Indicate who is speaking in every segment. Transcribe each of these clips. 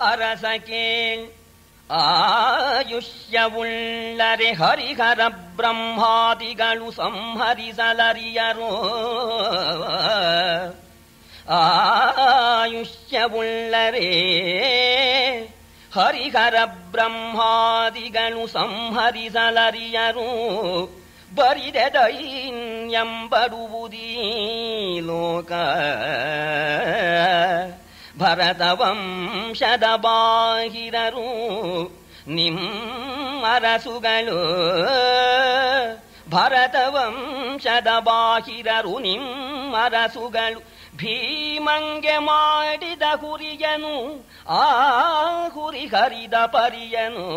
Speaker 1: ಅರಸಕೇಳ್ ಆಯುಷ್ಯವುಳ್ಳರೆ ಹರಿಹರ ಬ್ರಹ್ಮಾದಿಗಳು ಸಂಹರಿಸಲರಿಯರೋ. ಆಯುಷ್ಯವುಳ್ಳರೆ ಹರಿಹರ ಬ್ರಹ್ಮಾದಿಗಳು ಸಂಹರಿಸಲರಿಯರು. ಬರಿದೆ ದೈನ್ಯಂಬಡುವುದೀ ಲೋಕ. ಭರತವಂಶದ ಬಾಹಿರರು ನಿಮ್ಮರಸುಗಳು. ಭರತವಂಶದ ಬಾಹಿರರು ನಿಮ್ಮರಸುಗಳು. ಭೀಮಂಗೆ ಮಾಡಿದ ಹುರಿಯನು ಆ ಹುರಿ ಹರಿದ ಪರಿಯನು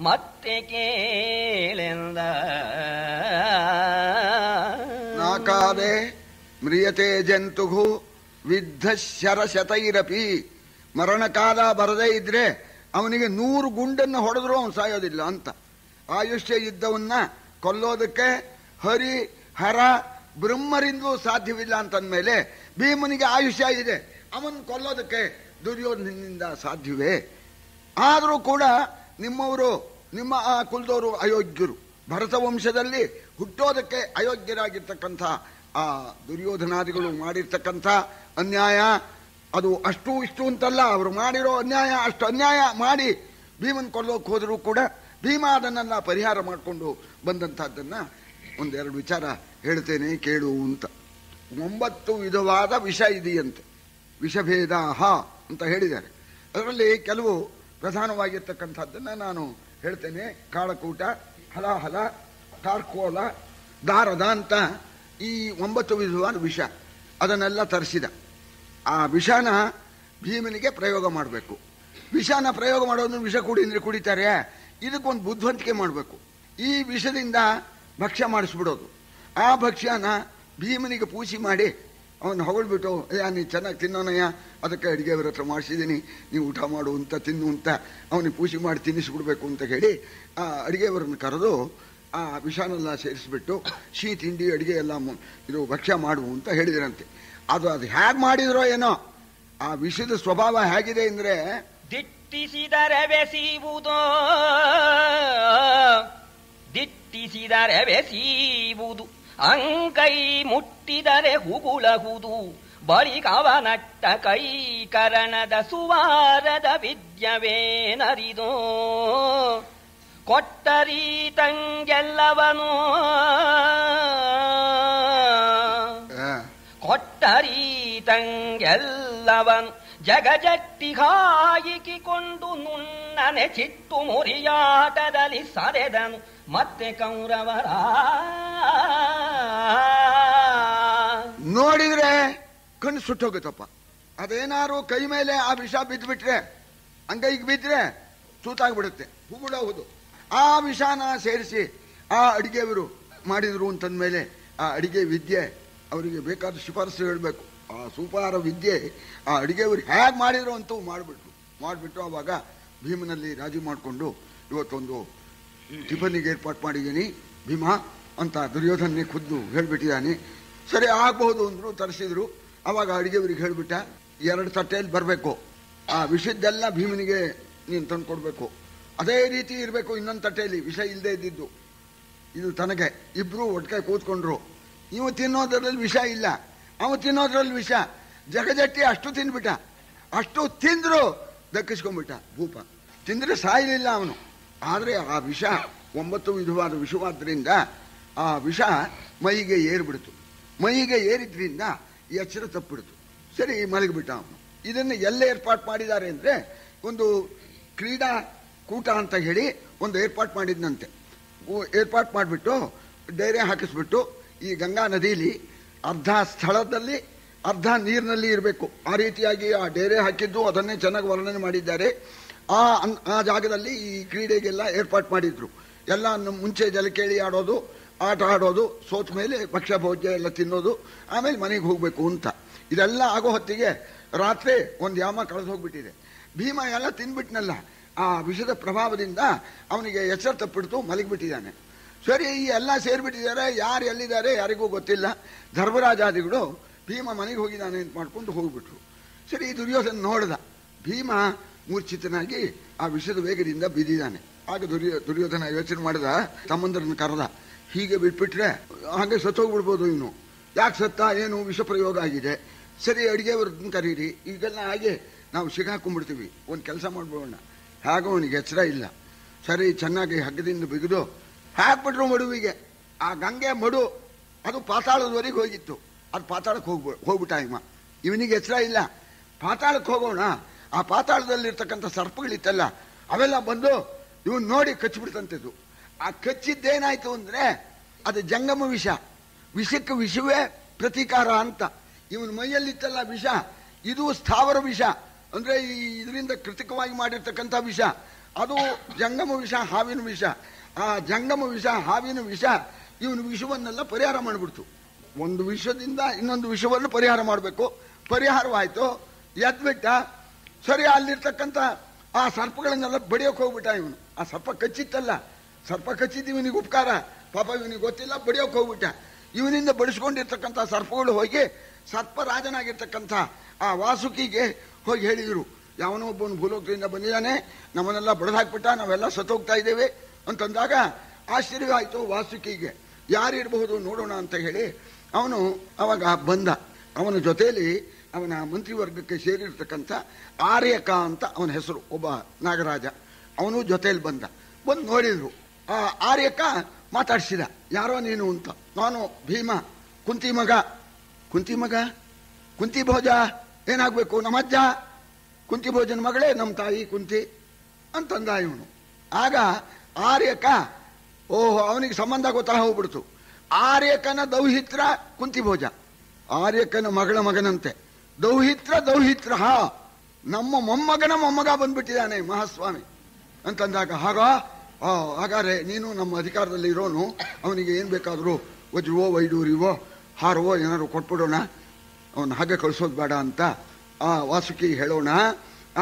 Speaker 1: ಮತ್ತೆ ಕೇಳೆಂದ.
Speaker 2: ನಾಕಾದೆ ಮ್ರಿಯತೆ ಜಂತುಘು ವಿದ್ಧ ಶರಶತೈರಪಿ. ಮರಣಕಾಲ ಬರದೇ ಇದ್ರೆ ಅವನಿಗೆ 100 ಗುಂಡನ್ನು ಹೊಡೆದ್ರು ಅವನು ಸಾಯೋದಿಲ್ಲ ಅಂತ. ಆಯುಷ್ಯ ಇದ್ದವನ್ನ ಕೊಲ್ಲೋದಕ್ಕೆ ಹರಿ ಹರ ಬ್ರಹ್ಮರಿಂದಲೂ ಸಾಧ್ಯವಿಲ್ಲ ಅಂತಂದ್ಮೇಲೆ ಭೀಮನಿಗೆ ಆಯುಷ್ಯ ಇದೆ, ಅವನ್ ಕೊಲ್ಲೋದಕ್ಕೆ ದುರ್ಯೋಧನನಿಂದ ಸಾಧ್ಯವೇ? ಆದರೂ ಕೂಡ ನಿಮ್ಮವರು, ನಿಮ್ಮ ಆ ಕುಲದವರು ಅಯೋಗ್ಯರು. ಭರತ ವಂಶದಲ್ಲಿ ಹುಟ್ಟೋದಕ್ಕೆ ಅಯೋಗ್ಯರಾಗಿರ್ತಕ್ಕಂಥ ಆ ದುರ್ಯೋಧನಾದಿಗಳು ಮಾಡಿರ್ತಕ್ಕಂಥ ಅನ್ಯಾಯ ಅದು ಅಷ್ಟು ಇಷ್ಟು ಅಂತಲ್ಲ. ಅವರು ಮಾಡಿರೋ ಅನ್ಯಾಯ ಅಷ್ಟು ಅನ್ಯಾಯ ಮಾಡಿ ಭೀಮನ್ ಕೊಲ್ಲೋಕೆ ಹೋದರೂ ಕೂಡ ಭೀಮ ಅದನ್ನೆಲ್ಲ ಪರಿಹಾರ ಮಾಡಿಕೊಂಡು ಬಂದಂಥದ್ದನ್ನ ಒಂದೆರಡು ವಿಚಾರ ಹೇಳ್ತೇನೆ ಕೇಳು ಅಂತ. 9 ವಿಧವಾದ ವಿಷ ಇದೆಯಂತೆ. ವಿಷಭೇದಾಹ ಅಂತ ಹೇಳಿದ್ದಾರೆ. ಅದರಲ್ಲಿ ಕೆಲವು ಪ್ರಧಾನವಾಗಿರ್ತಕ್ಕಂಥದ್ದನ್ನು ನಾನು ಹೇಳ್ತೇನೆ. ಕಾಳಕೂಟ, ಹಲಾಹಲ, ಕಾರ್ಕೋಲ, ದಾರದ ಅಂತ ಈ 9 ವಿಧವಾದ ವಿಷ ಅದನ್ನೆಲ್ಲ ತರಿಸಿದ. ಆ ವಿಷನ ಭೀಮನಿಗೆ ಪ್ರಯೋಗ ಮಾಡಬೇಕು. ವಿಷನ ಪ್ರಯೋಗ ಮಾಡೋದು ವಿಷ ಕುಡಿ ಅಂದ್ರೆ ಕುಡಿತಾರೆ. ಇದಕ್ಕೊಂದು ಬುದ್ಧಿವಂತಿಕೆ ಮಾಡಬೇಕು. ಈ ವಿಷದಿಂದ ಭಕ್ಷ್ಯ ಮಾಡಿಸ್ಬಿಡೋದು. ಆ ಭಕ್ಷ್ಯನ ಭೀಮನಿಗೆ ಪೂಸಿ ಮಾಡಿ ಅವನು ಹೊಗಳ್ಬಿಟ್ಟು, ನೀನು ಚೆನ್ನಾಗಿ ತಿನ್ನೋನಯ್ಯ, ಅದಕ್ಕೆ ಅಡುಗೆಯವರ ಹತ್ರ ಮಾಡಿಸಿದ್ದೀನಿ, ನೀವು ಊಟ ಮಾಡು ಅಂತ ತಿನ್ನು ಅಂತ ಅವನಿಗೆ ಪೂಸಿ ಮಾಡಿ ತಿನ್ನಿಸ್ಬಿಡ್ಬೇಕು ಅಂತ ಹೇಳಿ ಆ ಅಡುಗೆಯವರನ್ನು ಕರೆದು ಆ ವಿಷನೆಲ್ಲ ಸೇರಿಸ್ಬಿಟ್ಟು ಸಿಹಿ ತಿಂಡಿ ಅಡುಗೆ ಎಲ್ಲ ಇದು ಭಕ್ಷ್ಯ ಮಾಡು ಅಂತ ಹೇಳಿದ್ರಂತೆ. ಅದು ಹೇಗೆ ಮಾಡಿದ್ರೋ ಏನೋ. ಆ ವಿಷದ ಸ್ವಭಾವ ಹೇಗಿದೆ ಅಂದ್ರೆ,
Speaker 1: ದಿಟ್ಟಿಸಿದರೆ ಬೆಸೀವುದೋ, ದಿಟ್ಟಿಸಿದರೆ ಬೆಸೀವುದು, ಅಂಕೈ ಮುಟ್ಟಿದರೆ ಹುಗುಳಹುದು, ಬಳಿಕವನಟ್ಟ ಕೈ ಕರಣದ ಸುವಾರದ ವಿದ್ಯವೇನರಿದೋ. ಕೊಟ್ಟರೀತಂಗೆಲ್ಲವನು ಕೊಟ್ಟರೀತಂಗೆಲ್ಲವನು ಜಗಜಟ್ಟಿ ಹಾಯಿಕಿಕೊಂಡು ನುಣ್ಣನೆ ಚಿಟ್ಟು ಮುರಿಯಾಟದಲ್ಲಿ ಸರೆದನು ಮತ್ತೆ ಕೌರವರ.
Speaker 2: ನೋಡಿದ್ರೆ ಕಣ್ಣು ಸುಟ್ಟೋಗುತ್ತಪ್ಪ. ಅದೇನಾರು ಕೈ ಮೇಲೆ ಆ ವಿಷ ಬಿದ್ದುಬಿಟ್ರೆ, ಅಂಗೈಗೆ ಬಿದ್ದರೆ ಸೂತಾಗ್ಬಿಡುತ್ತೆ, ಹುಗುಳಹುದು. ಆ ವಿಷಾನ ಸೇರಿಸಿ ಆ ಅಡಿಗೆಯವರು ಮಾಡಿದ್ರು ಅಂತಂದ್ಮೇಲೆ ಆ ಅಡಿಗೆ ವಿದ್ಯೆ ಅವರಿಗೆ ಬೇಕಾದ ಶಿಫಾರಸು ಹೇಳಬೇಕು. ಆ ಸೂಪಾರ ವಿದ್ಯೆ ಆ ಅಡಿಗೆಯವರು ಹೇಗೆ ಮಾಡಿದ್ರು ಅಂತೂ ಮಾಡಿಬಿಟ್ಟು ಆವಾಗ ಭೀಮನಲ್ಲಿ ರಾಜಿ ಮಾಡಿಕೊಂಡು ಇವತ್ತೊಂದು ಟಿಫನ್ನಿಗೆ ಏರ್ಪಾಟ್ ಮಾಡಿದ್ದೀನಿ ಭೀಮ ಅಂತ ದುರ್ಯೋಧನೇ ಖುದ್ದು ಹೇಳ್ಬಿಟ್ಟಿದ್ದಾನೆ. ಸರಿ ಆಗಬಹುದು ಅಂದ್ರು, ತರಿಸಿದ್ರು. ಆವಾಗ ಅಡಿಗೆಯವರಿಗೆ ಹೇಳ್ಬಿಟ್ಟ, 2 ತಟ್ಟೆಯಲ್ಲಿ ಬರಬೇಕು, ಆ ವಿಷದ್ದೆಲ್ಲ ಭೀಮನಿಗೆ ನೀನು ತಂದು ಕೊಡಬೇಕು. ಅದೇ ರೀತಿ ಇರಬೇಕು ಇನ್ನೊಂದು ತಟ್ಟೆಯಲ್ಲಿ ವಿಷ ಇಲ್ಲದೆ ಇದ್ದಿದ್ದು. ಇದು ತನಗೆ. ಇಬ್ರು ಒಟ್ಟಿಗೆ ಕೂತ್ಕೊಂಡ್ರು. ಇವು ತಿನ್ನೋದ್ರಲ್ಲಿ ವಿಷ ಇಲ್ಲ, ಅವ ತಿನ್ನೋದ್ರಲ್ಲಿ ವಿಷ. ಜಗಜಟ್ಟಿ ಅಷ್ಟು ತಿಂದ್ಬಿಟ್ಟ. ಅಷ್ಟು ತಿಂದ್ರು ದಕ್ಕಿಸ್ಕೊಂಡ್ಬಿಟ್ಟ ಭೂಪ. ತಿಂದ್ರೆ ಸಾಯಲಿಲ್ಲ ಅವನು. ಆದರೆ ಆ ವಿಷ 9 ವಿಧವಾದ ವಿಷವಾದ್ರಿಂದ ಆ ವಿಷ ಮೈಗೆ ಏರ್ಬಿಡ್ತು. ಮೈಗೆ ಏರಿದ್ರಿಂದ ಎಚ್ಚರ ತಪ್ಪಿಡ್ತು. ಸರಿ ಮಲಗಿಬಿಟ್ಟ ಅವನು. ಇದನ್ನು ಎಲ್ಲ ಏರ್ಪಾಟ್ ಮಾಡಿದ್ದಾರೆ ಅಂದರೆ, ಒಂದು ಕ್ರೀಡಾ ಕೂಟ ಅಂತ ಹೇಳಿ ಒಂದು ಏರ್ಪಾಟ್ ಮಾಡಿದ್ನಂತೆ. ಏರ್ಪಾಟ್ ಮಾಡಿಬಿಟ್ಟು ಡೈರೆ ಹಾಕಿಸ್ಬಿಟ್ಟು ಈ ಗಂಗಾ ನದಿಯಲ್ಲಿ ಅರ್ಧ ಸ್ಥಳದಲ್ಲಿ ಅರ್ಧ ನೀರಿನಲ್ಲಿ ಇರಬೇಕು. ಆ ರೀತಿಯಾಗಿ ಆ ಡೈರೆ ಹಾಕಿದ್ದು ಅದನ್ನೇ ಚೆನ್ನಾಗಿ ವರ್ಣನೆ ಮಾಡಿದ್ದಾರೆ. ಆ ಜಾಗದಲ್ಲಿ ಈ ಕ್ರೀಡೆಗೆಲ್ಲ ಏರ್ಪಾಟ್ ಮಾಡಿದ್ರು. ಎಲ್ಲ ಮುಂಚೆ ಜಲಕೇಳಿ ಆಡೋದು, ಆಟ ಆಡೋದು, ಸೋತ ಮೇಲೆ ಭಕ್ಷ್ಯ ಭೋಜ್ಯ ಎಲ್ಲ ತಿನ್ನೋದು, ಆಮೇಲೆ ಮನೆಗೆ ಹೋಗಬೇಕು ಅಂತ. ಇದೆಲ್ಲ ಆಗೋ ಹೊತ್ತಿಗೆ ರಾತ್ರಿ ಒಂದು ಯಾಮ ಕಳೆದು ಹೋಗ್ಬಿಟ್ಟಿದೆ. ಭೀಮ ಎಲ್ಲ ತಿನ್ಬಿಟ್ನಲ್ಲ, ಆ ವಿಷದ ಪ್ರಭಾವದಿಂದ ಅವನಿಗೆ ಎಚ್ಚರ ತಪ್ಪಿಡ್ತು, ಮಲಗಿಬಿಟ್ಟಿದ್ದಾನೆ. ಸರಿ, ಈ ಎಲ್ಲ ಸೇರಿಬಿಟ್ಟಿದ್ದಾರೆ. ಯಾರು ಎಲ್ಲಿದ್ದಾರೆ ಯಾರಿಗೂ ಗೊತ್ತಿಲ್ಲ. ಧರ್ಮರಾಜಾದಿಗಳು ಭೀಮ ಮನೆಗೆ ಹೋಗಿದ್ದಾನೆ ಅಂತ ಮಾಡ್ಕೊಂಡು ಹೋಗ್ಬಿಟ್ರು. ಸರಿ, ದುರ್ಯೋಧನ ನೋಡ್ದ ಭೀಮ ಮೂರ್ಛಿತನಾಗಿ ಆ ವಿಷದ ವೇಗದಿಂದ ಬಿದ್ದಿದ್ದಾನೆ. ಆಗ ದುರ್ಯೋಧನ ಯೋಚನೆ ಮಾಡಿದ, ತಮ್ಮಂದ್ರನ್ನ ಕರೆದ, ಹೀಗೆ ಬಿಟ್ಬಿಟ್ರೆ ಹಾಗೆ ಸತ್ತೋಗ್ಬಿಡ್ಬೋದು ಇವನು, ಯಾಕೆ ಸತ್ತ, ಏನು ವಿಷ ಪ್ರಯೋಗ ಆಗಿದೆ, ಸರಿ ಅಡಿಗೆವ್ರನ್ನ ಕರೀರಿ, ಈಗೆಲ್ಲ ಹಾಗೆ ನಾವು ಸಿಗಾಕೊಂಡ್ಬಿಡ್ತೀವಿ, ಒಂದು ಕೆಲಸ ಮಾಡ್ಬೋಣ. ಹಾಗೋ ಅವನಿಗೆ ಎಚ್ಚರ ಇಲ್ಲ. ಸರಿ ಚೆನ್ನಾಗಿ ಹಗ್ಗದಿಂದ ಬಿಗಿದು ಹಾಕ್ಬಿಟ್ರು ಮಡುವಿಗೆ. ಆ ಗಂಗೆ ಮಡು ಅದು ಪಾತಾಳದವರೆಗೆ ಹೋಗಿತ್ತು, ಅದು ಪಾತಾಳಕ್ಕೆ ಹೋಗ್ಬಿಟ್ಟ ಇವನಿಗೆ ಎಚ್ಚರ ಇಲ್ಲ. ಪಾತಾಳಕ್ಕೆ ಹೋಗೋಣ, ಆ ಪಾತಾಳದಲ್ಲಿರ್ತಕ್ಕಂಥ ಸರ್ಪಗಳಿತ್ತಲ್ಲ ಅವೆಲ್ಲ ಬಂದು ಇವನು ನೋಡಿ ಕಚ್ಚಿಬಿಡ್ತಂಥದ್ದು. ಆ ಕಚ್ಚಿದ್ದೇನಾಯ್ತು ಅಂದ್ರೆ ಅದು ಜಂಗಮ ವಿಷ, ವಿಷಕ್ಕೆ ವಿಷವೇ ಪ್ರತೀಕಾರ ಅಂತ. ಇವನ ಮೈಯಲ್ಲಿತ್ತಲ್ಲ ವಿಷ, ಇದು ಸ್ಥಾವರ ವಿಷ, ಅಂದ್ರೆ ಇದರಿಂದ ಕೃತಿಕವಾಗಿ ಮಾಡಿರ್ತಕ್ಕಂಥ ವಿಷ, ಅದು ಜಂಗಮ ವಿಷ, ಹಾವಿನ ವಿಷ. ಆ ಜಂಗಮ ವಿಷ, ಹಾವಿನ ವಿಷ ಇವನು ವಿಷವನ್ನೆಲ್ಲ ಪರಿಹಾರ ಮಾಡಿಬಿಡ್ತು. ಒಂದು ವಿಷದಿಂದ ಇನ್ನೊಂದು ವಿಷವನ್ನು ಪರಿಹಾರ ಮಾಡಬೇಕು, ಪರಿಹಾರವಾಯ್ತು, ಎದ್ಬಿಟ್ಟ. ಸರಿ ಅಲ್ಲಿರ್ತಕ್ಕಂಥ ಆ ಸರ್ಪಗಳನ್ನೆಲ್ಲ ಬಡಿಯೋಕೆ ಹೋಗ್ಬಿಟ್ಟ ಇವನು. ಆ ಸರ್ಪ ಕಚ್ಚಿತ್ತಲ್ಲ, ಸರ್ಪ ಕಚ್ಚಿದ್ದು ಇವನಿಗೆ ಉಪಕಾರ, ಪಾಪ ಇವನಿಗೆ ಗೊತ್ತಿಲ್ಲ, ಬಡಿಯೋಕೆ ಹೋಗ್ಬಿಟ್ಟ. ಇವನಿಂದ ಬಡಿಸ್ಕೊಂಡಿರ್ತಕ್ಕಂಥ ಸರ್ಪಗಳು ಹೋಗಿ ಸರ್ಪರಾಜನಾಗಿರ್ತಕ್ಕಂಥ ಆ ವಾಸುಕಿಗೆ ಹೋಗಿ ಹೇಳಿದರು, ಯಾವನೋ ಒಬ್ಬನು ಭೂಲೋಕದಿಂದ ಬಂದಿದ್ದಾನೆ, ನಮ್ಮನ್ನೆಲ್ಲ ಬಡದಾಕ್ಬಿಟ್ಟ, ನಾವೆಲ್ಲ ಸತ್ತೋಗ್ತಾ ಇದ್ದೇವೆ ಅಂತಂದಾಗ ಆಶ್ಚರ್ಯ ಆಯಿತು ವಾಸುಕಿಗೆ. ಯಾರಿರಬಹುದು ನೋಡೋಣ ಅಂತ ಹೇಳಿ ಅವನು ಅವಾಗ ಬಂದ. ಅವನ ಜೊತೆಯಲ್ಲಿ ಅವನ ಮಂತ್ರಿವರ್ಗಕ್ಕೆ ಸೇರಿರ್ತಕ್ಕಂಥ ಆರ್ಯಕ ಅಂತ ಅವನ ಹೆಸರು, ಒಬ್ಬ ನಾಗರಾಜ, ಅವನು ಜೊತೆಯಲ್ಲಿ ಬಂದ. ಬಂದು ನೋಡಿದ್ರು. ಆ ಆರ್ಯಕ ಮಾತಾಡಿಸಿದ, ಯಾರೋ ನೀನು ಅಂತ. ನಾನು ಭೀಮ, ಕುಂತಿ ಮಗ. ಕುಂತಿ ಮಗ? ಕುಂತಿ ಭೋಜ ಏನಾಗಬೇಕು? ನಮ್ಮಜ್ಜ ಕುಂತಿ ಭೋಜನ ಮಗಳೇ ನಮ್ಮ ತಾಯಿ ಕುಂತಿ ಅಂತಂದ ಇವನು. ಆಗ ಆರ್ಯಕ, ಓಹೋ, ಅವನಿಗೆ ಸಂಬಂಧ ಗೊತ್ತಾ ಹೋಗ್ಬಿಡ್ತು. ಆರ್ಯಕನ ದೌಹಿತ್ರ ಕುಂತಿ ಭೋಜ, ಆರ್ಯಕನ ಮಗಳ ಮಗನಂತೆ. ದೌಹಿತ್ರ ನಮ್ಮ ಮೊಮ್ಮಗನ ಮೊಮ್ಮಗ ಬಂದ್ಬಿಟ್ಟಿದ್ದಾನೆ ಮಹಾಸ್ವಾಮಿ ಅಂತಂದಾಗ, ಹಾಗಾದ್ರೆ ನೀನು ನಮ್ಮ ಅಧಿಕಾರದಲ್ಲಿ ಇರೋನು, ಅವನಿಗೆ ಏನ್ ಬೇಕಾದರೂ ವಜ್ರವೋ ವೈಡೂರಿವೋ ಹಾರವೋ ಏನಾದ್ರು ಕೊಟ್ಬಿಡೋಣ, ಅವನು ಹಾಗೆ ಕಳಿಸೋದು ಬೇಡ ಅಂತ ಆ ವಾಸುಕಿ ಹೇಳೋಣ.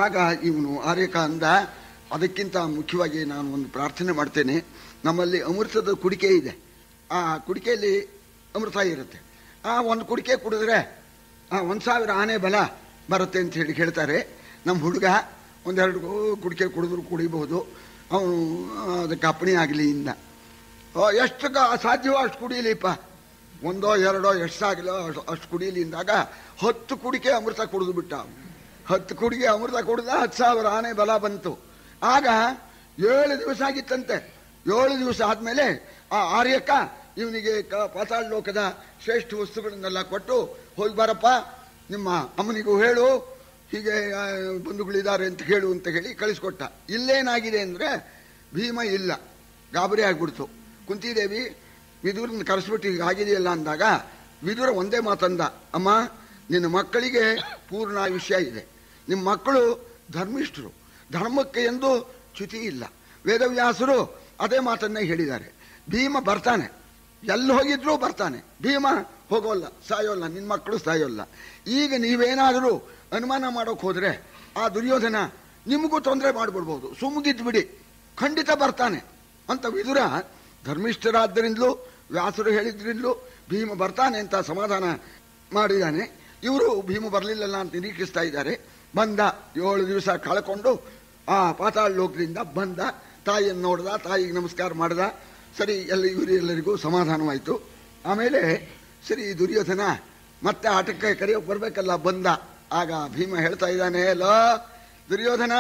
Speaker 2: ಆಗ ಇವನು ಆರ್ಯಕ ಅಂದ, ಅದಕ್ಕಿಂತ ಮುಖ್ಯವಾಗಿ ನಾನು ಒಂದು ಪ್ರಾರ್ಥನೆ ಮಾಡ್ತೇನೆ. ನಮ್ಮಲ್ಲಿ ಅಮೃತದ ಕುಡಿಕೆ ಇದೆ, ಆ ಕುಡಿಕೆಯಲ್ಲಿ ಅಮೃತ ಇರುತ್ತೆ. ಆ ಒಂದು ಕುಡಿಕೆ ಕುಡಿದ್ರೆ 1,000 ಆನೆ ಬಲ ಬರುತ್ತೆ ಅಂತ ಹೇಳಿ ಹೇಳ್ತಾರೆ. ನಮ್ಮ ಹುಡುಗ ಒಂದೆರಡು ಕುಡಿಕೆ ಕುಡಿದ್ರು ಕುಡಿಬಹುದು, ಅವನು ಅದಕ್ಕೆ ಅಪ್ಪಣೆ ಆಗಲಿ ಇಂದ. ಎಷ್ಟು ಸಾಧ್ಯವೋ ಅಷ್ಟು ಕುಡಿಯಲಿಪ್ಪ, 1 2 ಎಷ್ಟಾಗಲೋ ಅಷ್ಟು ಕುಡಿಯಲಿ ಇಂದಾಗ 10 ಕುಡಿಕೆ ಅಮೃತ ಕುಡಿದು ಬಿಟ್ಟ. 10 ಕುಡಿಕೆ ಅಮೃತ ಕುಡಿದ 10,000 ಆನೆ ಬಲ ಬಂತು. ಆಗ 7 ದಿವಸ ಆಗಿತ್ತಂತೆ. 7 ದಿವಸ ಆದ್ಮೇಲೆ ಆ ಆರ್ಯಕ ಇವನಿಗೆ ಪಾತಾಳ ಲೋಕದ ಶ್ರೇಷ್ಠ ವಸ್ತುಗಳನ್ನೆಲ್ಲ ಕೊಟ್ಟು, ಹೋಗಿ ಬಾರಪ್ಪ, ನಿಮ್ಮ ಅಮ್ಮನಿಗೂ ಹೇಳು, ಹೀಗೆ ಬಂಧುಗಳಿದ್ದಾರೆ ಅಂತ ಹೇಳು ಅಂತ ಹೇಳಿ ಕಳಿಸ್ಕೊಟ್ಟ. ಇಲ್ಲೇನಾಗಿದೆ ಅಂದ್ರೆ ಭೀಮ ಇಲ್ಲ, ಗಾಬರಿ ಆಗ್ಬಿಡ್ತು. ಕುಂತಿದೇವಿ ವಿದುರನ್ನ ಕರೆಸ್ಬಿಟ್ಟು ಈಗ ಆಗಿದೆಯಲ್ಲ ಅಂದಾಗ ವಿದುರ ಒಂದೇ ಮಾತಂದ, ಅಮ್ಮ ನಿನ್ನ ಮಕ್ಕಳಿಗೆ ಪೂರ್ಣ ಆಯುಷ್ಯ ಇದೆ, ನಿಮ್ಮ ಮಕ್ಕಳು ಧರ್ಮಿಷ್ಠರು, ಧರ್ಮಕ್ಕೆ ಎಂದು ಚ್ಯುತಿ ಇಲ್ಲ. ವೇದವ್ಯಾಸರು ಅದೇ ಮಾತನ್ನೇ ಹೇಳಿದ್ದಾರೆ. ಭೀಮ ಬರ್ತಾನೆ, ಎಲ್ಲಿ ಹೋಗಿದ್ರು ಬರ್ತಾನೆ, ಭೀಮ ಹೋಗೋಲ್ಲ, ಸಾಯೋಲ್ಲ, ನಿನ್ನ ಮಕ್ಕಳು ಸಾಯೋಲ್ಲ. ಈಗ ನೀವೇನಾದರೂ ಅನುಮಾನ ಮಾಡೋಕೆ ಹೋದ್ರೆ ಆ ದುರ್ಯೋಧನ ನಿಮಗೂ ತೊಂದರೆ ಮಾಡಿಬಿಡ್ಬೋದು, ಸುಮ್ಮಗಿದ್ದು ಬಿಡಿ, ಖಂಡಿತ ಬರ್ತಾನೆ ಅಂತ ವಿದುರ ಧರ್ಮಿಷ್ಠರಾದ್ದರಿಂದಲೂ ವ್ಯಾಸರು ಹೇಳಿದ್ರಿಂದಲೂ ಭೀಮ ಬರ್ತಾನೆ ಅಂತ ಸಮಾಧಾನ ಮಾಡಿದ್ದಾನೆ. ಇವರು ಭೀಮ ಬರಲಿಲ್ಲಲ್ಲ ಅಂತ ನಿರೀಕ್ಷಿಸ್ತಾ ಇದ್ದಾರೆ. ಬಂದ, 7 ದಿವಸ ಕಳ್ಕೊಂಡು ಆ ಪಾತಾಳ ಲೋಕದಿಂದ ಬಂದ, ತಾಯಿಯನ್ನು ನೋಡ್ದ, ತಾಯಿಗೆ ನಮಸ್ಕಾರ ಮಾಡ್ದ. ಸರಿ, ಇವರೆಲ್ಲರಿಗೂ ಸಮಾಧಾನವಾಯಿತು. ಆಮೇಲೆ ಸರಿ ದುರ್ಯೋಧನ ಮತ್ತೆ ಆಟಕ್ಕೆ ಕರೆಯೋಕೆ ಬರ್ಬೇಕಲ್ಲ, ಬಂದ. ಆಗ ಭೀಮ ಹೇಳ್ತಾ ಇದ್ದಾನೆ, ಲೋ ದುರ್ಯೋಧನ,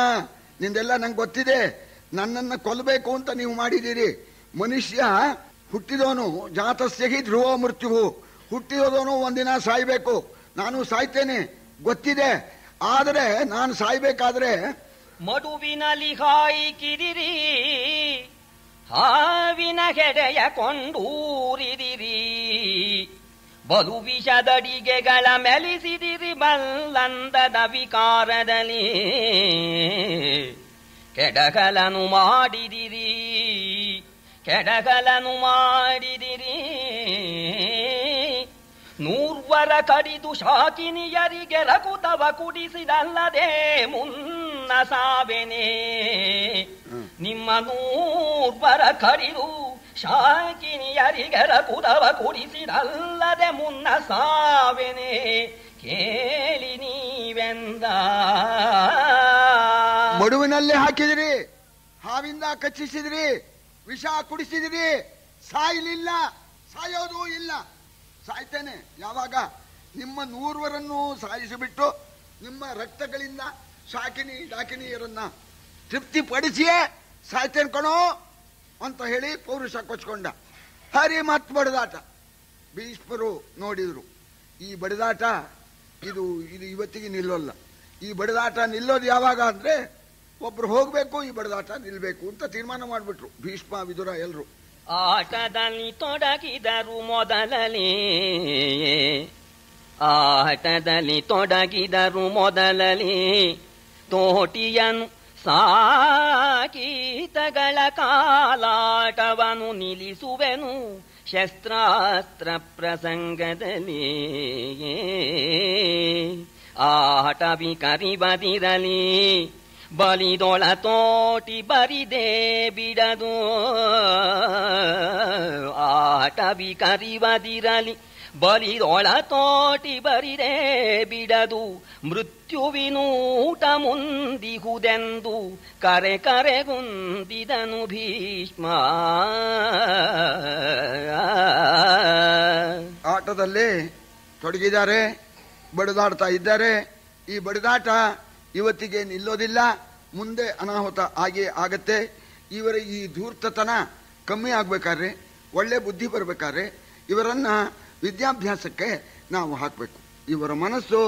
Speaker 2: ನಿಂದೆಲ್ಲ ನಂಗೆ ಗೊತ್ತಿದೆ, ನನ್ನನ್ನು ಕೊಲ್ಲಬೇಕು ಅಂತ ನೀವು ಮಾಡಿದ್ದೀರಿ. ಮನುಷ್ಯ ಹುಟ್ಟಿದವನು ಜಾತಸ್ಯಹಿ ಧ್ರುವ ಮೃತ್ಯು, ಹುಟ್ಟಿದವನು ಒಂದಿನ ಸಾಯ್ಬೇಕು, ನಾನು ಸಾಯ್ತೇನೆ ಗೊತ್ತಿದೆ. ಆದರೆ ನಾನು ಸಾಯ್ಬೇಕಾದ್ರೆ
Speaker 1: ಮಡುವಿನಲ್ಲಿ ಹಾಯಿಕಿದಿರಿ, ಹಾವಿನ ಹೆಡೆಯ ಕೊಂಡೂರಿದಿರಿ, ಬಲು ವಿಷದಡಿಗೆಗಳ ಮೆಲಿಸಿದಿರಿ, ಬಲ್ಲಂದದ ವಿಕಾರದಲ್ಲಿ ಕೆಡಗಲನು ಮಾಡಿದಿರಿ, ಕೆಡಗಲನು ಮಾಡಿದಿರಿ. 100 ಕಡಿದು ಶಾಕಿನಿಯರಿಗೆ ರಕುತವ ಕುಡಿಸಿದಲ್ಲದೆ ಮುನ್ನ ಸಾವೆನೆ. ನಿಮ್ಮ 100 ಕಡಿದು ಶಾಕಿನಿಯರಿಗೆ ರಕುತವ ಕುಡಿಸಿದಲ್ಲದೆ ಮುನ್ನ ಸಾವೆನೆ, ಕೇಳಿ ನೀವೆಂದ.
Speaker 2: ಮಡುವಿನಲ್ಲೇ ಹಾಕಿದಿರಿ, ಹಾವಿಂದ ಕಚ್ಚಿಸಿದ್ರಿ, ವಿಷ ಕುಡಿಸಿದಿರಿ, ಸಾಯಲಿಲ್ಲ, ಸಾಯೋದೂ ಇಲ್ಲ. ಸಾಯ್ತೇನೆ ಯಾವಾಗ? ನಿಮ್ಮ 100ವರನ್ನು ಸಾಯಿಸಿಬಿಟ್ಟು ನಿಮ್ಮ ರಕ್ತಗಳಿಂದ ಶಾಕಿನಿ ಡಾಕಿನಿಯರನ್ನ ತೃಪ್ತಿಪಡಿಸಿಯೇ ಸಾಯ್ತೇನೆ ಕಣೋ ಅಂತ ಹೇಳಿ ಪೌರುಷ ಕೊಚ್ಕೊಂಡ. ಹರಿ ಮತ್ ಬಡಿದಾಟ. ಭೀಷ್ಮರು ನೋಡಿದ್ರು ಈ ಬಡಿದಾಟ ಇದು ಇವತ್ತಿಗೆ ನಿಲ್ಲೋಲ್ಲ. ಈ ಬಡಿದಾಟ ನಿಲ್ಲೋದು ಯಾವಾಗ ಅಂದ್ರೆ ಒಬ್ರು ಹೋಗ್ಬೇಕು, ಈ ಬಡಿದಾಟ ನಿಲ್ಬೇಕು ಅಂತ ತೀರ್ಮಾನ ಮಾಡ್ಬಿಟ್ರು ಭೀಷ್ಮ ವಿದುರ ಎಲ್ರು.
Speaker 1: ಆಟದಲ್ಲಿ ತೊಡಗಿದರು ಮೊದಲಲಿ ತೋಟಿಯನು ಸಾಕೀತಗಳ ಕಾಲಾಟವನು ನಿಲ್ಲಿಸುವೆನು ಶಸ್ತ್ರಾಸ್ತ್ರ ಪ್ರಸಂಗದಲ್ಲಿ. ಆಟವಿ ಕರಿಬದಿರಲಿ ಬಲಿದೊಳ ತೋಟಿ ಬರಿದೆ ಬಿಡದು. ಆಟವಿ ಕರಿಬದಿರಲಿ ಬಲಿದೊಳ ತೋಟಿ ಬರಿದೆ ಬಿಡದು. ಮೃತ್ಯುವಿನೂಟ ಮುಂದಿಹುದೆಂದು ಕರೆಗುಂದಿದನು ಭೀಷ್ಮ.
Speaker 2: ಆಟದಲ್ಲಿ ತೊಡಗಿದ್ದಾರೆ, ಬಡಿದಾಡ್ತಾ ಇದ್ದಾರೆ. ಈ ಬಡಿದಾಟ ಇವತ್ತಿಗೆ ನಿಲ್ಲೋದಿಲ್ಲ, ಮುಂದೆ ಅನಾಹುತ ಆಗತ್ತೆ. ಇವರ ಈ ಧೂರ್ತತನ ಕಮ್ಮಿ ಆಗ್ಬೇಕಾದ್ರೆ, ಒಳ್ಳೆ ಬುದ್ಧಿ ಬರ್ಬೇಕಾದ್ರೆ ಇವರನ್ನ ವಿದ್ಯಾಭ್ಯಾಸಕ್ಕೆ ನಾವು ಹಾಕಬೇಕು. ಇವರ ಮನಸ್ಸು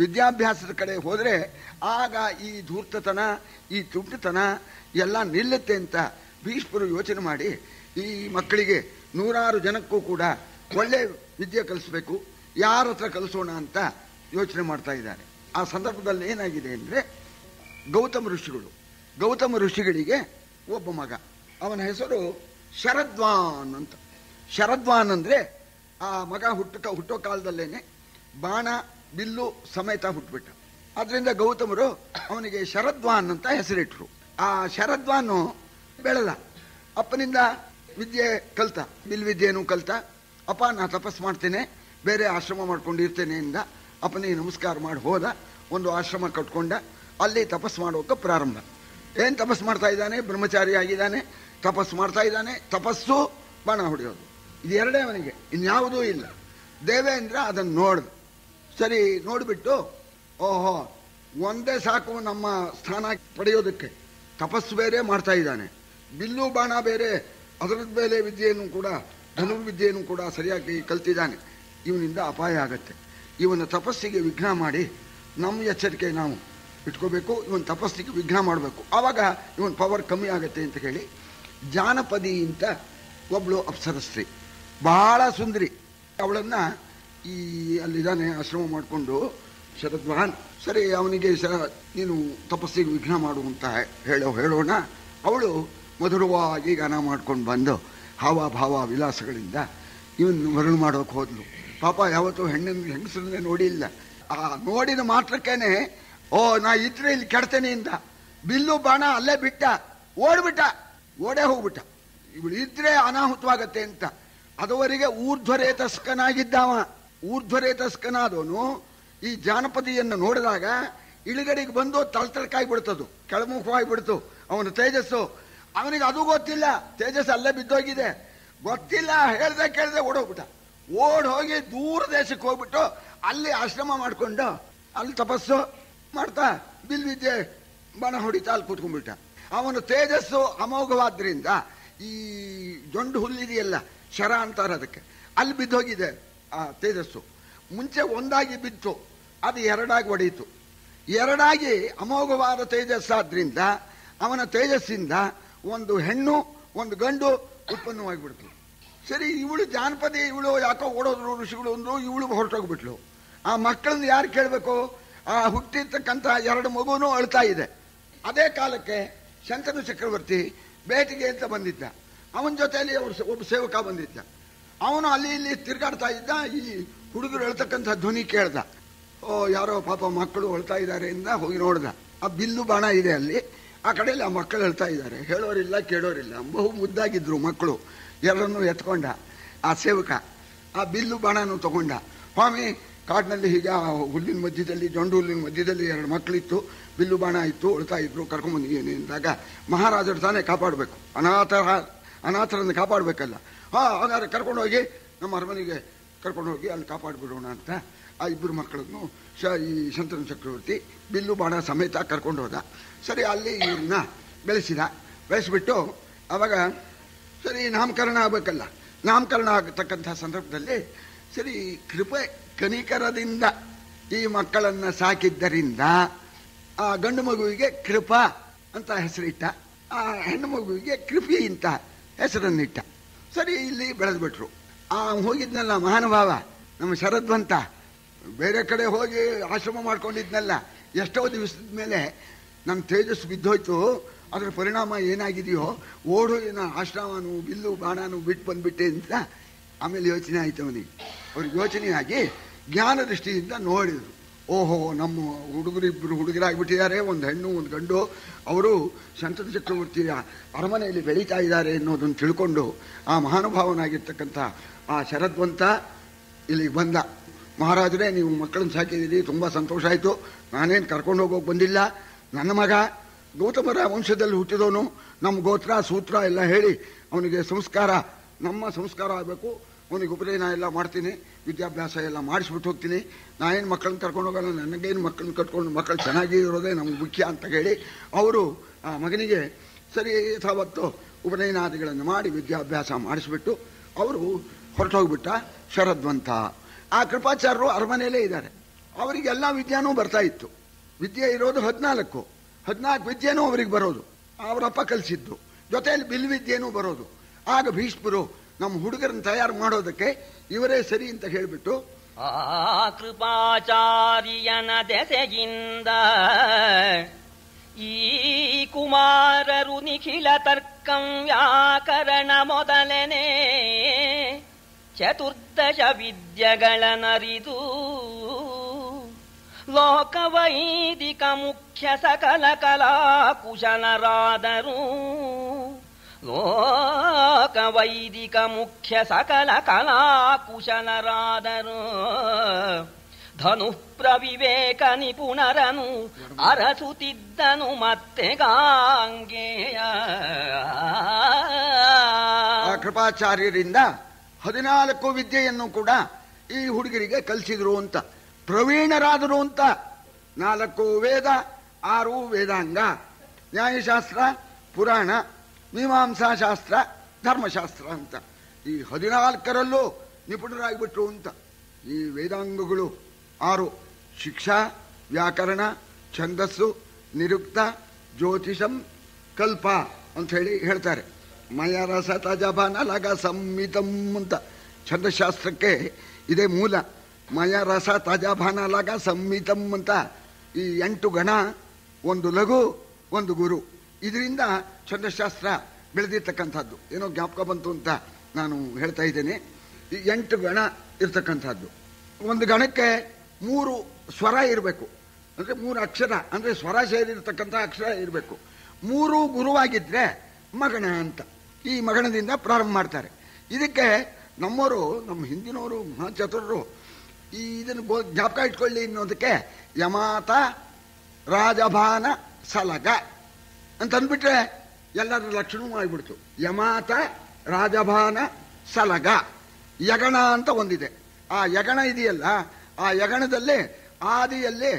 Speaker 2: ವಿದ್ಯಾಭ್ಯಾಸದ ಕಡೆ ಹೋದ್ರೆ ಆಗ ಈ ಧೂರ್ತತನ, ಈ ತುಂಟತನ ಎಲ್ಲ ನಿಲ್ಲುತ್ತೆ ಅಂತ ಭೀಷ್ಮರು ಯೋಚನೆ ಮಾಡಿ ಈ ಮಕ್ಕಳಿಗೆ 100 ಜನಕ್ಕೂ ಕೂಡ ಒಳ್ಳೆ ವಿದ್ಯೆ ಕಲಿಸ್ಬೇಕು, ಯಾರ ಹತ್ರ ಕಲಿಸೋಣ ಅಂತ ಯೋಚನೆ ಮಾಡ್ತಾ ಇದ್ದಾರೆ. ಆ ಸಂದರ್ಭದಲ್ಲಿ ಏನಾಗಿದೆ ಅಂದ್ರೆ ಗೌತಮ ಋಷಿಗಳಿಗೆ ಒಬ್ಬ ಮಗ, ಅವನ ಹೆಸರು ಶರದ್ವಾನ್ ಅಂತ. ಶರದ್ವಾನ್ ಅಂದ್ರೆ ಆ ಮಗ ಹುಟ್ಟೋ ಕಾಲದಲ್ಲೇನೆ ಬಾಣ ಬಿಲ್ಲು ಸಮೇತ ಹುಟ್ಟುಬಿಟ್ಟ. ಆದ್ರಿಂದ ಗೌತಮರು ಅವನಿಗೆ ಶರದ್ವಾನ್ ಅಂತ ಹೆಸರಿಟ್ರು. ಆ ಶರದ್ವಾನು ಬೆಳೆದ, ಅಪ್ಪನಿಂದ ವಿದ್ಯೆ ಕಲ್ತ, ಬಿಲ್ ವಿದ್ಯೆನೂ ಕಲ್ತ. ಅಪ್ಪ ನಾ ತಪಸ್ ಮಾಡ್ತೇನೆ, ಬೇರೆ ಆಶ್ರಮ ಮಾಡ್ಕೊಂಡಿರ್ತೇನೆ ಇಂದ ಅಪ್ಪನಿಗೆ ನಮಸ್ಕಾರ ಮಾಡಿ ಹೋದ. ಒಂದು ಆಶ್ರಮ ಕಟ್ಕೊಂಡ, ಅಲ್ಲಿ ತಪಸ್ ಮಾಡೋಕೆ ಪ್ರಾರಂಭ. ಏನ್ ತಪಸ್ ಮಾಡ್ತಾ ಇದ್ದಾನೆ? ಬ್ರಹ್ಮಚಾರಿ ಆಗಿದ್ದಾನೆ, ತಪಸ್ ಮಾಡ್ತಾ ಇದ್ದಾನೆ. ತಪಸ್ಸು ಬಾಣ ಹೊಡೆಯೋದು, ಇದು ಎರಡೇ ಅವನಿಗೆ, ಇನ್ಯಾವುದೂ ಇಲ್ಲ. ದೇವೇಂದ್ರ ಅದನ್ನು ನೋಡ್ದ. ಸರಿ, ನೋಡ್ಬಿಟ್ಟು ಓಹೋ ಒಂದೇ ಸಾಕು ನಮ್ಮ ಸ್ಥಾನ ಪಡೆಯೋದಕ್ಕೆ. ತಪಸ್ಸು ಬೇರೆ ಮಾಡ್ತಾ ಇದ್ದಾನೆ, ಬಿಲ್ಲು ಬಾಣ ಬೇರೆ, ಅದರದ್ದು ಬೇರೆ ವಿದ್ಯೆಯನ್ನು ಕೂಡ, ಧನುರ್ವಿದ್ಯೆಯನ್ನು ಕೂಡ ಸರಿಯಾಗಿ ಕಲ್ತಿದ್ದಾನೆ. ಇವನಿಂದ ಅಪಾಯ ಆಗತ್ತೆ. ಇವನ ತಪಸ್ಸಿಗೆ ವಿಘ್ನ ಮಾಡಿ ನಮ್ಮ ಎಚ್ಚರಿಕೆ ನಾವು ಇಟ್ಕೋಬೇಕು. ಇವನ್ ತಪಸ್ಸಿಗೆ ವಿಘ್ನ ಮಾಡಬೇಕು, ಆವಾಗ ಇವನ್ ಪವರ್ ಕಮ್ಮಿ ಆಗತ್ತೆ ಅಂತ ಹೇಳಿ ಜಾನಪದಿ ಅಂತ ಒಬ್ಳು ಅಪ್ಸರಸ್ತ್ರೀ, ಬಹಳ ಸುಂದರಿ. ಅವಳನ್ನ ಈ ಅಲ್ಲಿದ್ದಾನೆ ಆಶ್ರಮ ಮಾಡಿಕೊಂಡು ಶರದ್ವಾನ್. ಸರಿ, ಅವನಿಗೆ ನೀನು ತಪಸ್ಸಿಗೆ ವಿಘ್ನ ಮಾಡುವಂತ ಹೇಳೋಣ. ಅವಳು ಮಧುರವಾಗಿ ಗಾನ ಮಾಡ್ಕೊಂಡು ಬಂದು ಹಾವ ವಿಲಾಸಗಳಿಂದ ಇವನ್ ಮರಳು ಮಾಡೋಕೆ ಹೋದ್ಲು. ಪಾಪ ಯಾವತ್ತೂ ಹೆಂಗಸರನ್ನೇ ನೋಡಿಲ್ಲ. ಆ ನೋಡಿದ ಮಾತ್ರಕ್ಕೇನೆ ನಾ ಇದ್ರೆ ಇಲ್ಲಿ ಕೆಡ್ತೇನೆ ಇಂದ ಬಿಲ್ಲು ಬಾಣ ಅಲ್ಲೇ ಬಿಟ್ಟ, ಓಡೇ ಹೋಗ್ಬಿಟ್ಟ. ಇವಳು ಇದ್ರೆ ಅನಾಹುತವಾಗತ್ತೆ ಅಂತ. ಅದುವರೆಗೆ ಊರ್ಧ್ವರೇತಸ್ಕನಾದವನು ಈ ಜಾನಪದಿಯನ್ನು ನೋಡಿದಾಗ ಇಳಿಗಡೆಗೆ ಬಂದು ತಳ್ತಳ್ಕಾಯಿ ಬಿಡ್ತದು, ಕೆಳಮುಖವಾಗಿ ಬಿಡ್ತು ಅವನ ತೇಜಸ್ಸು. ಅವನಿಗೆ ಅದು ಗೊತ್ತಿಲ್ಲ, ತೇಜಸ್ ಅಲ್ಲೇ ಬಿದ್ದೋಗಿದೆ, ಗೊತ್ತಿಲ್ಲ. ಕೇಳ್ದೆ ಓಡೋಗ್ಬಿಟ್ಟ. ಹೋಗಿ ದೂರ ದೇಶಕ್ಕೆ ಹೋಗ್ಬಿಟ್ಟು ಅಲ್ಲಿ ಆಶ್ರಮ ಮಾಡ್ಕೊಂಡು ಅಲ್ಲಿ ತಪಸ್ಸು ಮಾಡ್ತಾ ಬಿಲ್ ವಿದ್ಯೆ ಬಾಣ ಹೊಡಿತಾ ಅಲ್ಲಿ ಕೂತ್ಕೊಂಡ್ಬಿಟ್ಟ. ಅವನ ತೇಜಸ್ಸು ಅಮೋಘವಾದ್ರಿಂದ ಈ ಜೊಂಡು ಹುಲ್ಲಿದೆಯಲ್ಲ, ಶರ ಅಂತಾರ ಅದಕ್ಕೆ, ಅಲ್ಲಿ ಬಿದ್ದೋಗಿದೆ ಆ ತೇಜಸ್ಸು. ಮುಂಚೆ ಒಂದಾಗಿ ಬಿತ್ತು, ಅದು ಎರಡಾಗಿ ಒಡೆಯಿತು. ಎರಡಾಗಿ ಅಮೋಘವಾದ ತೇಜಸ್ಸಾದ್ರಿಂದ ಅವನ ತೇಜಸ್ಸಿಂದ ಒಂದು ಹೆಣ್ಣು ಒಂದು ಗಂಡು ಉತ್ಪನ್ನವಾಗಿಬಿಡ್ತು. ಸರಿ, ಇವಳು ಜಾನಪದಿ, ಇವಳು ಯಾಕೋ ಓಡೋದ್ರು ಋಷಿಗಳು ಅಂದ್ರು, ಇವಳು ಹೊರಟೋಗ್ಬಿಟ್ಲು. ಆ ಮಕ್ಕಳನ್ನ ಯಾರು ಕೇಳಬೇಕು? ಆ ಹುಟ್ಟಿರ್ತಕ್ಕಂಥ 2 ಮಗುನೂ ಅಳ್ತಾ ಇದೆ. ಅದೇ ಕಾಲಕ್ಕೆ ಶಂತನು ಚಕ್ರವರ್ತಿ ಬೇಟಿಗೆ ಅಂತ ಬಂದಿದ್ದ. ಅವನ ಜೊತೆಯಲ್ಲಿ ಒಬ್ಬ ಸೇವಕ ಬಂದಿದ್ದ. ಅವನು ಅಲ್ಲಿ ಇಲ್ಲಿ ತಿರ್ಗಾಡ್ತಾ ಇದ್ದ. ಈ ಹುಡುಗರು ಹೇಳ್ತಕ್ಕಂಥ ಧ್ವನಿ ಕೇಳ್ದ. ಯಾರೋ ಪಾಪ ಮಕ್ಕಳು ಅಳ್ತಾ ಇದ್ದಾರೆ ಇಂದ ಹೋಗಿ ನೋಡ್ದ. ಆ ಬಿಲ್ಲು ಬಾಣ ಇದೆ ಅಲ್ಲಿ, ಆ ಕಡೆಯಲ್ಲಿ ಆ ಮಕ್ಕಳು ಹೇಳ್ತಾ ಇದ್ದಾರೆ, ಹೇಳೋರಿಲ್ಲ ಕೇಳೋರಿಲ್ಲ. ಬಹು ಮುದ್ದಾಗಿದ್ರು ಮಕ್ಕಳು. ಎಲ್ಲರನ್ನೂ ಎತ್ಕೊಂಡ ಆ ಸೇವಕ. ಆ ಬಿಲ್ಲು ಬಾಣನು ತಗೊಂಡ. ಸ್ವಾಮಿ, ಕಾಡಿನಲ್ಲಿ ಹೀಗೆ ಆ ಹುಲ್ಲಿನ ಮಧ್ಯದಲ್ಲಿ, ಜೊಂಡು ಹುಲ್ಲಿನ ಮಧ್ಯದಲ್ಲಿ 2 ಮಕ್ಕಳಿತ್ತು, ಬಿಲ್ಲು ಬಾಣ ಇತ್ತು, ಉಳ್ತಾ ಇದ್ರು. ಕರ್ಕೊಂಡ್ಬಂದಿದ್ದೀನಿ ಅಂದಾಗ ಮಹಾರಾಜರು ತಾನೇ ಕಾಪಾಡಬೇಕು, ಅನಾಥರನ್ನು ಕಾಪಾಡಬೇಕಲ್ಲ. ಹಾಗಾದ್ರೆ ಕರ್ಕೊಂಡೋಗಿ ನಮ್ಮ ಅರಮನೆಗೆ ಕರ್ಕೊಂಡೋಗಿ ಅಲ್ಲಿ ಕಾಪಾಡಿಬಿಡೋಣ ಅಂತ ಆ 2 ಮಕ್ಕಳನ್ನು ಈ ಶಂತನು ಚಕ್ರವರ್ತಿ ಬಿಲ್ಲು ಬಾಣ ಸಮೇತ ಕರ್ಕೊಂಡು ಹೋದ. ಸರಿ, ಅಲ್ಲಿ ಇವ್ರನ್ನ ಬೆಳೆಸಿಬಿಟ್ಟು ಅವಾಗ ಸರಿ ನಾಮಕರಣ ಆಗಬೇಕಲ್ಲ. ನಾಮಕರಣ ಆಗತಕ್ಕಂಥ ಸಂದರ್ಭದಲ್ಲಿ ಸರಿ ಕೃಪೆ ಕನಿಕರದಿಂದ ಈ ಮಕ್ಕಳನ್ನು ಸಾಕಿದ್ದರಿಂದ ಆ ಗಂಡು ಮಗುವಿಗೆ ಕೃಪಾ ಅಂತ ಹೆಸರಿಟ್ಟ, ಆ ಹೆಣ್ಣು ಮಗುವಿಗೆ ಕೃಪಿ ಅಂತ ಹೆಸರನ್ನಿಟ್ಟ. ಸರಿ, ಇಲ್ಲಿ ಬೆಳೆದ್ಬಿಟ್ರು. ಹೋಗಿದ್ನಲ್ಲ ಮಹಾನುಭಾವ ನಮ್ಮ ಶರದ್ವಂತ, ಬೇರೆ ಕಡೆ ಹೋಗಿ ಆಶ್ರಮ ಮಾಡ್ಕೊಂಡಿದ್ನಲ್ಲ, ಎಷ್ಟೋ ದಿವಸದ ಮೇಲೆ ನಮ್ಮ ತೇಜಸ್ಸು ಬಿದ್ದೋಯ್ತು. ಅದರ ಪರಿಣಾಮ ಏನಾಗಿದೆಯೋ, ಓಡೋಗಿನ ಆಶ್ರಮನು ಬಿಲ್ಲು ಬಾಣನು ಬಿಟ್ಟು ಬಂದ್ಬಿಟ್ಟೆ ಅಂತ ಆಮೇಲೆ ಯೋಚನೆ ಆಯಿತು ಅವನಿಗೆ. ಅವ್ರಿಗೆ ಯೋಚನೆ ಆಗಿ ಜ್ಞಾನ ದೃಷ್ಟಿಯಿಂದ ನೋಡಿದರು. ಓಹೋ, ನಮ್ಮ ಹುಡುಗರಿಬ್ಬರು ಹುಡುಗರಾಗ್ಬಿಟ್ಟಿದ್ದಾರೆ, ಒಂದು ಹೆಣ್ಣು ಒಂದು ಗಂಡು, ಅವರು ಶಂತನು ಚಕ್ರವರ್ತಿಯ ಅರಮನೆಯಲ್ಲಿ ಬೆಳೀತಾ ಇದ್ದಾರೆ ಅನ್ನೋದನ್ನು ತಿಳ್ಕೊಂಡು ಆ ಮಹಾನುಭಾವನಾಗಿರ್ತಕ್ಕಂಥ ಆ ಶರದ್ವಂತ ಇಲ್ಲಿಗೆ ಬಂದ. ಮಹಾರಾಜರೇ, ನೀವು ಮಕ್ಕಳನ್ನು ಸಾಕಿದ್ದೀರಿ, ತುಂಬ ಸಂತೋಷ ಆಯಿತು. ನಾನೇನು ಕರ್ಕೊಂಡು ಹೋಗೋಕೆ ಬಂದಿಲ್ಲ. ನನ್ನ ಮಗ ಗೌತಮರ ವಂಶದಲ್ಲಿ ಹುಟ್ಟಿದವನು, ನಮ್ಮ ಗೋತ್ರ ಸೂತ್ರ ಎಲ್ಲ ಹೇಳಿ ಅವನಿಗೆ ಸಂಸ್ಕಾರ, ನಮ್ಮ ಸಂಸ್ಕಾರ ಆಗಬೇಕು. ಅವನಿಗೆ ಉಪನಯನ ಎಲ್ಲ ಮಾಡ್ತೀನಿ, ವಿದ್ಯಾಭ್ಯಾಸ ಎಲ್ಲ ಮಾಡಿಸ್ಬಿಟ್ಟು ಹೋಗ್ತೀನಿ. ನಾನೇನು ಮಕ್ಕಳನ್ನ ಕರ್ಕೊಂಡು ಹೋಗಲ್ಲ, ನನಗೇನು ಮಕ್ಕಳನ್ನ ಕಟ್ಕೊಂಡು ಮಕ್ಕಳು ಚೆನ್ನಾಗಿ ಇರೋದೇ ನಮ್ಗೆ ಮುಖ್ಯ ಅಂತ ಹೇಳಿ ಅವರು ಆ ಮಗನಿಗೆ ಸರಿ ಯಥಾವತ್ತು ಉಪನಯನಾದಿಗಳನ್ನು ಮಾಡಿ ವಿದ್ಯಾಭ್ಯಾಸ ಮಾಡಿಸ್ಬಿಟ್ಟು ಅವರು ಹೊರಟೋಗ್ಬಿಟ್ಟ ಶರದ್ವಂತ. ಆ ಕೃಪಾಚಾರ್ಯರು ಅರಮನೆಯಲ್ಲೇ ಇದ್ದಾರೆ. ಅವರಿಗೆಲ್ಲ ವಿದ್ಯಾನೂ ಬರ್ತಾ ಇತ್ತು. ವಿದ್ಯೆ ಇರೋದು 14 ವಿದ್ಯೆನೂ ಅವ್ರಿಗೆ ಬರೋದು, ಅವರಪ್ಪ ಕಲಿಸಿದ್ದು. ಜೊತೆಯಲ್ಲಿ ಬಿಲ್ವಿದ್ಯೆನೂ ಬರೋದು. ಆಗ ಭೀಷ್ಮರು ನಮ್ಮ ಹುಡುಗರನ್ನ ತಯಾರು ಮಾಡೋದಕ್ಕೆ ಇವರೇ ಸರಿ ಅಂತ ಹೇಳಿಬಿಟ್ಟು
Speaker 1: ಆ ಕೃಪಾಚಾರ್ಯನ ದೆಸೆಯಿಂದ ಈ ಕುಮಾರರು ನಿಖಿಲ ತರ್ಕಂ ವ್ಯಾಕರಣ ಮೊದಲನೇ ಚತುರ್ದಶ ವಿದ್ಯೆಗಳನ್ನರಿದು ಲೋಕವೈದಿಕ ಮುಖ್ಯ ಸಕಲ ಕಲಾ ಕುಶಲರಾದರು. ಲೋಕವೈದಿಕ ಮುಖ್ಯ ಸಕಲ ಕಲಾ ಕುಶಲರಾದರು. ಧನು ಪ್ರವಿವೇಕ ನಿಪುಣರನು ಅರಸುತ್ತಿದ್ದನು ಮತ್ತೆ ಗಾಂಗೆಯ.
Speaker 2: ಕೃಪಾಚಾರ್ಯರಿಂದ 14 ವಿದ್ಯೆಯನ್ನು ಕೂಡ ಈ ಹುಡುಗರಿಗೆ ಕಲಿಸಿದ್ರು ಅಂತ, ಪ್ರವೀಣರಾದರು ಅಂತ. 4 ವೇದ, 6 ವೇದಾಂಗ, ನ್ಯಾಯಶಾಸ್ತ್ರ, ಪುರಾಣ, ಮೀಮಾಂಸಾಶಾಸ್ತ್ರ, ಧರ್ಮಶಾಸ್ತ್ರ ಅಂತ ಈ 14ರಲ್ಲೂ ನಿಪುಣರಾಗಿಬಿಟ್ರು ಅಂತ. ಈ ವೇದಾಂಗಗಳು 6: ಶಿಕ್ಷಾ, ವ್ಯಾಕರಣ, ಛಂದಸ್ಸು, ನಿರುಕ್ತ, ಜ್ಯೋತಿಷಂ, ಕಲ್ಪ ಅಂತ ಹೇಳಿ ಹೇಳ್ತಾರೆ. ಮಯರಸ ತಜಬನ ಲಗ ಸಂಹಿತಂ ಅಂತ ಛಂದಶಾಸ್ತ್ರಕ್ಕೆ ಇದೇ ಮೂಲ. ಮಯರಸ ತಜಬನ ಲಗ ಸಂಹಿತಂ ಅಂತ ಈ 8 ಗಣ, 1 ಲಘು, 1 ಗುರು. ಇದರಿಂದ ಛಂದಶಾಸ್ತ್ರ ಬೆಳೆದಿರ್ತಕ್ಕಂಥದ್ದು. ಏನೋ ಜ್ಞಾಪಕ ಬಂತು ಅಂತ ನಾನು ಹೇಳ್ತಾ ಇದ್ದೇನೆ. ಈ 8 ಗಣ ಇರ್ತಕ್ಕಂಥದ್ದು. ಒಂದು ಗಣಕ್ಕೆ 3 ಸ್ವರ ಇರಬೇಕು, ಅಂದರೆ 3 ಅಕ್ಷರ, ಅಂದರೆ ಸ್ವರ ಸೇರಿರ್ತಕ್ಕಂಥ ಅಕ್ಷರ ಇರಬೇಕು. 3 ಗುರುವಾಗಿದ್ರೆ ಮಗಣ ಅಂತ ಈ ಮಗಣದಿಂದ ಪ್ರಾರಂಭ ಮಾಡ್ತಾರೆ. ಇದಕ್ಕೆ ನಮ್ಮವರು, ನಮ್ಮ ಹಿಂದಿನವರು ಮಹಾಚತುರರು ಇದನ್ನು ಜ್ಞಾಪಕ ಇಟ್ಕೊಳ್ಳಿ ಅನ್ನೋದಕ್ಕೆ ಯಮಾತ ರಾಜಭಾನ ಸಲಗ ಅಂತ ಅಂದ್ಬಿಟ್ರೆ ಎಲ್ಲರ ಲಕ್ಷಣ ಮಾಡಿಬಿಡ್ತು. ಯಮಾತ ರಾಜಭಾನ ಸಲಗ ಯಗಣ ಅಂತ ಒಂದಿದೆ. ಆ ಯಗಣ ಇದೆಯಲ್ಲ, ಆ ಯಗಣದಲ್ಲೇ ಆದಿಯಲ್ಲೇ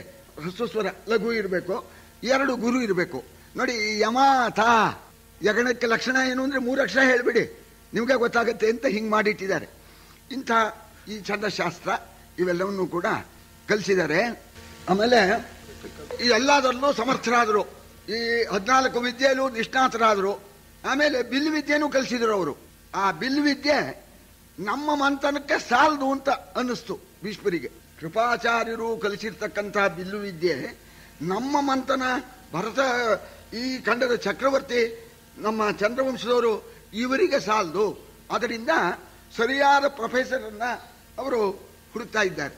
Speaker 2: ಹ್ರಸ್ವಸ್ವರ ಲಘು ಇರಬೇಕು, 2 ಗುರು ಇರಬೇಕು. ನೋಡಿ, ಯಮಾತ ಯಗಣಕ್ಕೆ ಲಕ್ಷಣ ಏನು ಅಂದರೆ 3 ಅಕ್ಷರ ಹೇಳಿಬಿಡಿ, ನಿಮಗೆ ಗೊತ್ತಾಗುತ್ತೆ ಅಂತ ಹಿಂಗೆ ಮಾಡಿಟ್ಟಿದ್ದಾರೆ. ಇಂಥ ಈ ಛಂದಶಾಸ್ತ್ರ ಇವೆಲ್ಲವನ್ನೂ ಕೂಡ ಕಲಿಸಿದ್ದಾರೆ. ಆಮೇಲೆ ಈ ಎಲ್ಲದರಲ್ಲೂ ಸಮರ್ಥರಾದರು. ಈ 14 ವಿದ್ಯೆಯಲ್ಲೂ ನಿಷ್ಣಾತರಾದರು. ಆಮೇಲೆ ಬಿಲ್ ವಿದ್ಯೆನೂ ಕಲಿಸಿದರು ಅವರು. ಆ ಬಿಲ್ ವಿದ್ಯೆ ನಮ್ಮ ಮಂಥನಕ್ಕೆ ಸಾಲದು ಅಂತ ಅನ್ನಿಸ್ತು ಭೀಷ್ಮರಿಗೆ. ಕೃಪಾಚಾರ್ಯರು ಕಲಿಸಿರ್ತಕ್ಕಂಥ ಬಿಲ್ಲು ವಿದ್ಯೆ ನಮ್ಮ ಮಂಥನ, ಭರತ ಈ ಖಂಡದ ಚಕ್ರವರ್ತಿ, ನಮ್ಮ ಚಂದ್ರವಂಶದವರು ಇವರಿಗೆ ಸಾಲದು. ಅದರಿಂದ ಸರಿಯಾದ ಪ್ರೊಫೆಸರನ್ನ ಅವರು ಹುಡುಕ್ತಾ ಇದ್ದಾರೆ.